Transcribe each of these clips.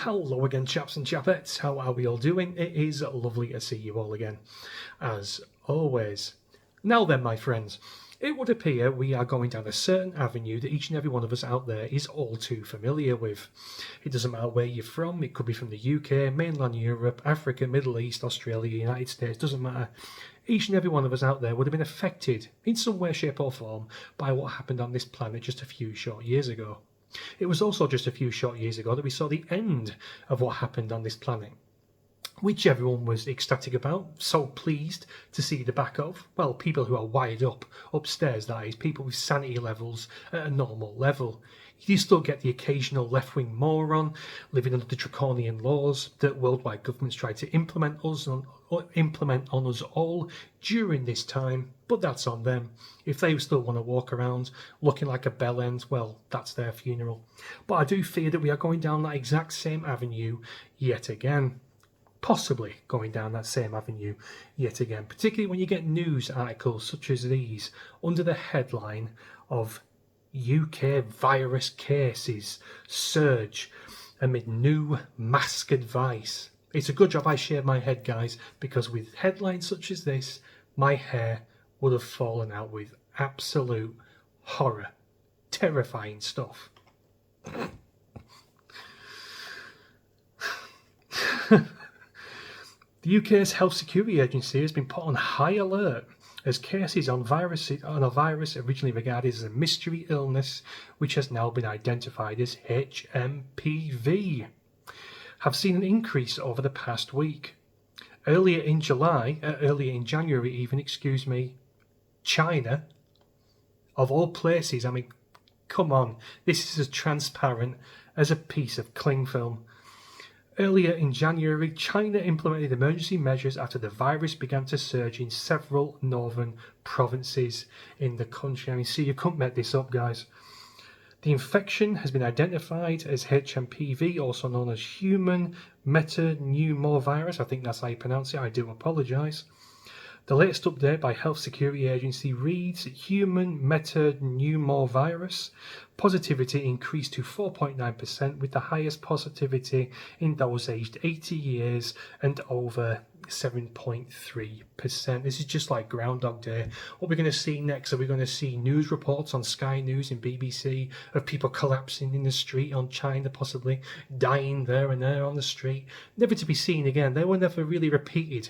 Hello again, chaps and chapettes. How are we all doing? It is lovely to see you all again, as always. Now then, my friends, it would appear we are going down a certain avenue that each and every one of us out there is all too familiar with. It doesn't matter where you're from. It could be from the UK, mainland Europe, Africa, Middle East, Australia, United States, doesn't matter. Each and every one of us out there would have been affected in some way, shape or form by what happened on this planet just a few short years ago. It was also just a few short years ago that we saw the end of what happened on this planet, which everyone was ecstatic about, so pleased to see the back of. Well, people who are wired up, upstairs that is, people with sanity levels at a normal level. You still get the occasional left-wing moron living under the draconian laws that worldwide governments try to implement on us all during this time, but that's on them. If they still want to walk around looking like a bellend, well, that's their funeral. But I do fear that we are going down that exact same avenue yet again. Possibly going down that same avenue yet again, particularly when you get news articles such as these under the headline of UK virus cases surge amid new mask advice. It's a good job I shaved my head, guys, because with headlines such as this, my hair would have fallen out with absolute horror. Terrifying stuff. The UK's Health Security Agency has been put on high alert as cases on a virus originally regarded as a mystery illness, which has now been identified as HMPV, have seen an increase over the past week. Earlier in January even, China, of all places, I mean, come on, this is as transparent as a piece of cling film. Earlier in January, China implemented emergency measures after the virus began to surge in several northern provinces in the country. I mean, see, you couldn't make this up, guys. The infection has been identified as HMPV, also known as human metapneumovirus. I think that's how you pronounce it. I do apologise. The latest update by Health Security Agency reads human metapneumovirus positivity increased to 4.9%, with the highest positivity in those aged 80 years and over 7.3%. This is just like Groundhog Day. What we're going to see next, are we going to see news reports on Sky News and BBC of people collapsing in the street on China, possibly dying there and there on the street, never to be seen again? They were never really repeated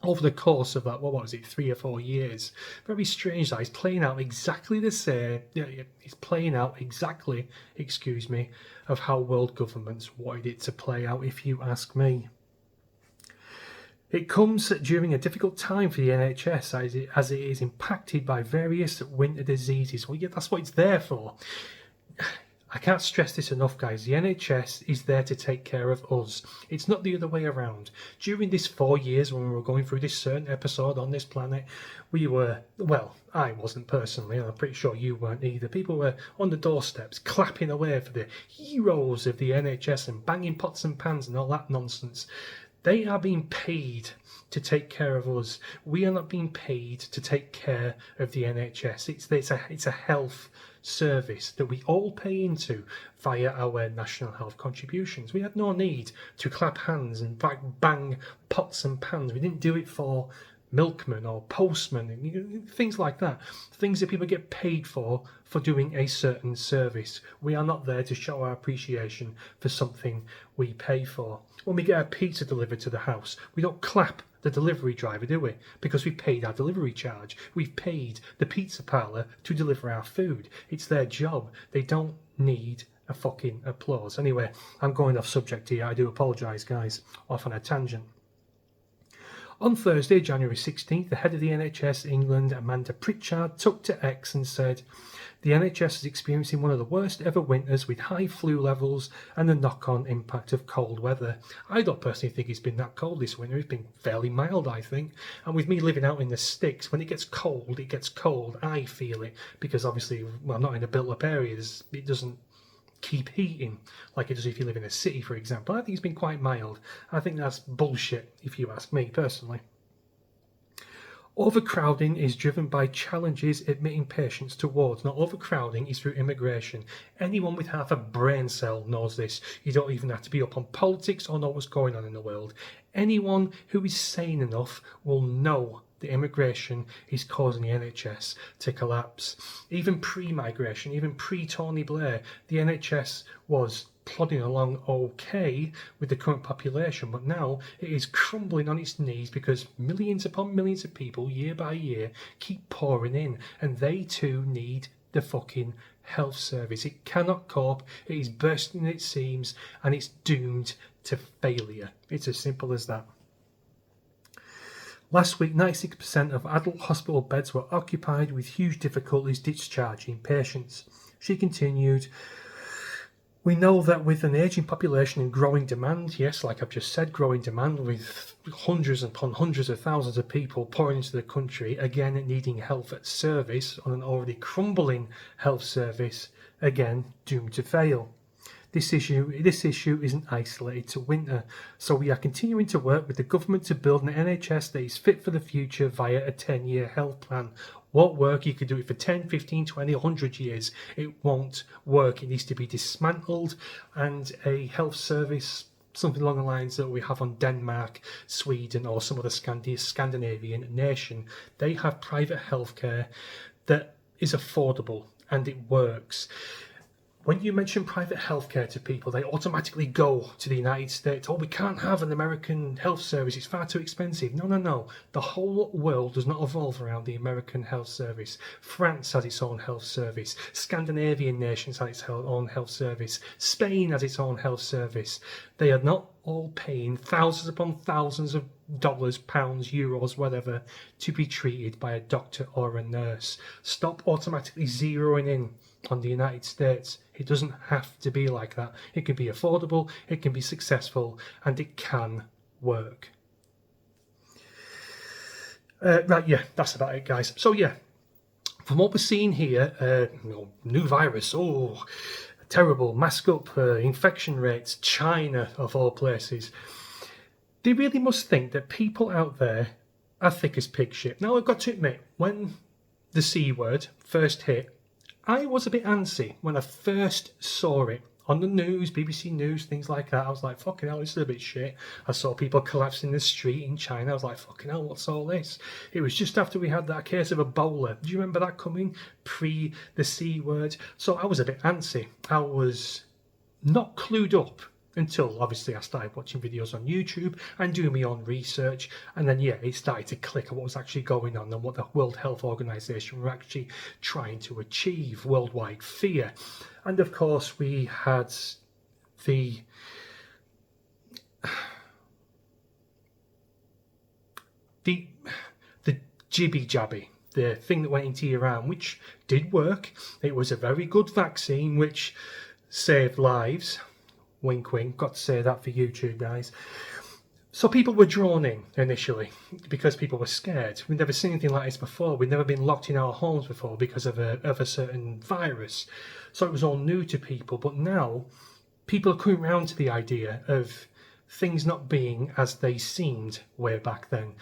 over the course of that, what was it, 3 or 4 years. Very strange that it's playing out exactly the same. It's playing out exactly, of how world governments wanted it to play out, if you ask me. It comes during a difficult time for the NHS as it is impacted by various winter diseases. Well, yeah, that's what it's there for. I can't stress this enough, guys. The NHS is there to take care of us. It's not the other way around. During this 4 years when we were going through this certain episode on this planet, we were, well, I wasn't personally, and I'm pretty sure you weren't either. People were on the doorsteps clapping away for the heroes of the NHS and banging pots and pans and all that nonsense. They are being paid to take care of us. We are not being paid to take care of the NHS. It's a health service that we all pay into via our national health contributions. We had no need to clap hands and bang pots and pans. We didn't do it for milkmen or postmen and things like that. Things that people get paid for doing a certain service. We are not there to show our appreciation for something we pay for. When we get a pizza delivered to the house, we don't clap the delivery driver, do we? Because we paid our delivery charge. We've paid the pizza parlour to deliver our food. It's their job. They don't need a fucking applause. Anyway, I'm going off subject here. I do apologise, guys. Off on a tangent. On Thursday, January 16th, the head of the NHS England, Amanda Pritchard, took to X and said, the NHS is experiencing one of the worst ever winters with high flu levels and the knock-on impact of cold weather. I don't personally think it's been that cold this winter. It's been fairly mild, I think. And with me living out in the sticks, when it gets cold, I feel it. Because obviously, well, not in a built-up area, it doesn't keep heating like it does if you live in a city, for example. I think it's been quite mild. I think that's bullshit, if you ask me personally. Overcrowding is driven by challenges admitting patients to wards. Now, overcrowding is through immigration. Anyone with half a brain cell knows this. You don't even have to be up on politics or know what's going on in the world. Anyone who is sane enough will know the immigration is causing the NHS to collapse. Even pre-migration, even pre-Tony Blair, the NHS was plodding along okay with the current population, but now it is crumbling on its knees because millions upon millions of people year by year keep pouring in, and they too need the fucking health service. It cannot cope, it is bursting at its seams, and it's doomed to failure. It's as simple as that. Last week, 96% of adult hospital beds were occupied with huge difficulties discharging patients. She continued, "We know that with an ageing population and growing demand," yes, like I've just said, growing demand with hundreds upon hundreds of thousands of people pouring into the country, again needing health service on an already crumbling health service, again doomed to fail. This issue isn't isolated to winter, so we are continuing to work with the government to build an NHS that is fit for the future via a 10-year health plan. Won't work. You could do it for 10, 15, 20, 100 years. It won't work. It needs to be dismantled, and a health service, something along the lines that we have on Denmark, Sweden, or some other Scandinavian nation, they have private healthcare that is affordable and it works. When you mention private healthcare to people, they automatically go to the United States. Oh, we can't have an American health service. It's far too expensive. No. The whole world does not evolve around the American health service. France has its own health service. Scandinavian nations have its own health service. Spain has its own health service. They are not all paying thousands upon thousands of dollars, pounds, euros, whatever, to be treated by a doctor or a nurse. Stop automatically zeroing in on the United States. It doesn't have to be like that. It can be affordable, it can be successful, and it can work. Right, yeah, that's about it, guys. So yeah, from what we're seeing here, new virus, terrible, mask up, infection rates, China of all places. They really must think that people out there are thick as pig shit. Now, I've got to admit, when the C word first hit, I was a bit antsy when I first saw it on the news, BBC News, things like that. I was like, fucking hell, this is a bit shit. I saw people collapsing in the street in China. I was like, fucking hell, what's all this? It was just after we had that case of Ebola. Do you remember that coming? Pre the C word. So I was a bit antsy. I was not clued up until obviously I started watching videos on YouTube and doing my own research, and then it started to click on what was actually going on and what the World Health Organization were actually trying to achieve: worldwide fear. And of course we had the jibby jabby, the thing that went into your arm, which did work. It was a very good vaccine which saved lives. Wink, wink. Got to say that for YouTube, guys. So people were drawn in initially because people were scared. We'd never seen anything like this before. We'd never been locked in our homes before because of a certain virus. So it was all new to people. But now people are coming around to the idea of things not being as they seemed way back then.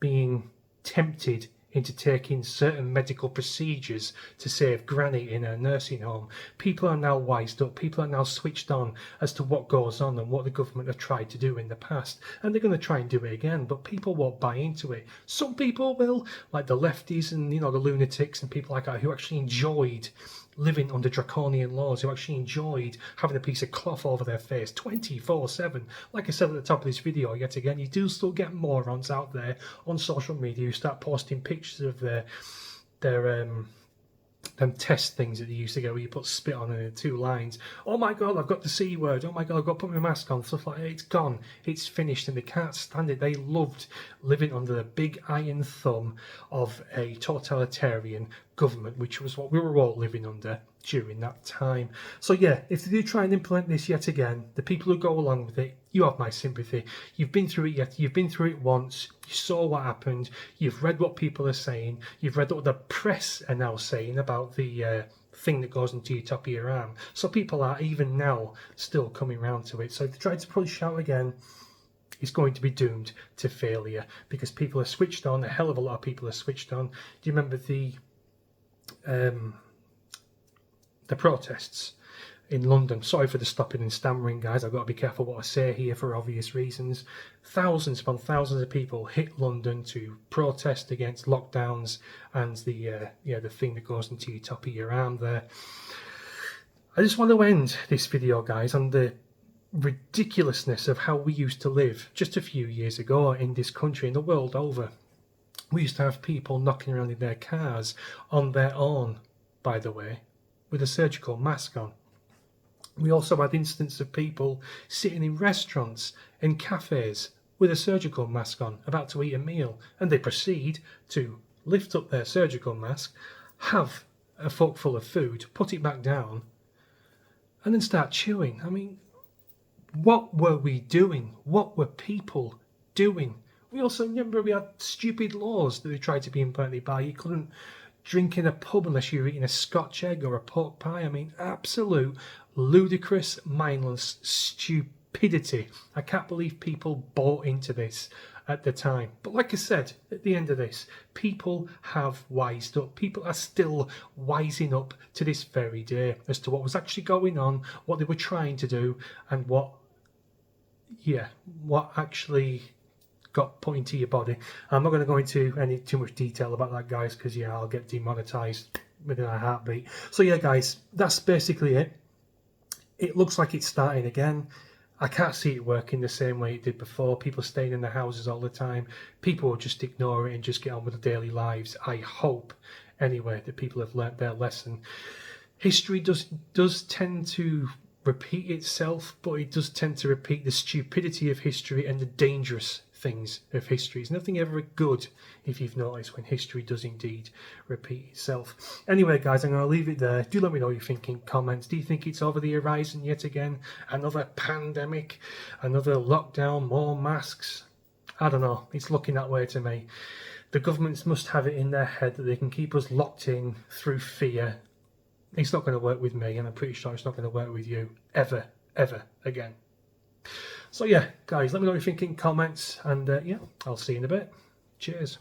Being tempted into taking certain medical procedures to save Granny in her nursing home. People are now wised up. People are now switched on as to what goes on and what the government have tried to do in the past. And they're going to try and do it again, but people won't buy into it. Some people will, like the lefties and, the lunatics and people like that who actually enjoyed living under draconian laws, who actually enjoyed having a piece of cloth over their face 24/7. Like I said at the top of this video, yet again, you do still get morons out there on social media who start posting pictures of their them test things that they used to get where you put spit on it in 2 lines. Oh my god, I've got the C word. Oh my god, I've got to put my mask on. Stuff like that. It's gone. It's finished, and they can't stand it. They loved living under the big iron thumb of a totalitarian government, which was what we were all living under during that time. So yeah, if they do try and implement this yet again, the people who go along with it, you have my sympathy. You've been through it you've been through it once, you saw what happened, you've read what people are saying, you've read what the press are now saying about the thing that goes into your top of your arm. So people are even now still coming around to it. So if they try to push out again, is going to be doomed to failure because people are switched on. A hell of a lot of people are switched on. Do you remember the protests in London? Sorry for the stopping and stammering, guys. I've got to be careful what I say here for obvious reasons. Thousands upon thousands of people hit London to protest against lockdowns and the thing that goes into your top of your arm there. I just want to end this video, guys, on the ridiculousness of how we used to live just a few years ago in this country and the world over. We used to have people knocking around in their cars on their own, by the way, with a surgical mask on. We also had instances of people sitting in restaurants and cafes with a surgical mask on, about to eat a meal, and they proceed to lift up their surgical mask, have a forkful of food, put it back down, and then start chewing. I mean, what were we doing? What were people doing? We also remember we had stupid laws that they tried to be implemented by. You couldn't drink in a pub unless you were eating a Scotch egg or a pork pie. I mean, absolute ludicrous, mindless stupidity. I can't believe people bought into this at the time. But like I said, at the end of this, people have wised up. People are still wising up to this very day as to what was actually going on, what they were trying to do, and what actually got put into your body. I'm not going to go into any too much detail about that, guys, because I'll get demonetized within a heartbeat. So yeah, guys, that's basically it. It looks like it's starting again. I can't see it working the same way it did before. People staying in their houses all the time. People will just ignore it and just get on with their daily lives. I hope, anyway, that people have learnt their lesson. History does tend to repeat itself, but it does tend to repeat the stupidity of history and the dangerous things of history. It's nothing ever good, if you've noticed, when history does indeed repeat itself. Anyway, guys, I'm going to leave it there. Do let me know what you think in comments. Do you think it's over the horizon yet again? Another pandemic? Another lockdown? More masks? I don't know. It's looking that way to me. The governments must have it in their head that they can keep us locked in through fear. It's not going to work with me, and I'm pretty sure it's not going to work with you ever again. So yeah, guys, let me know what you think in comments, and I'll see you in a bit. Cheers.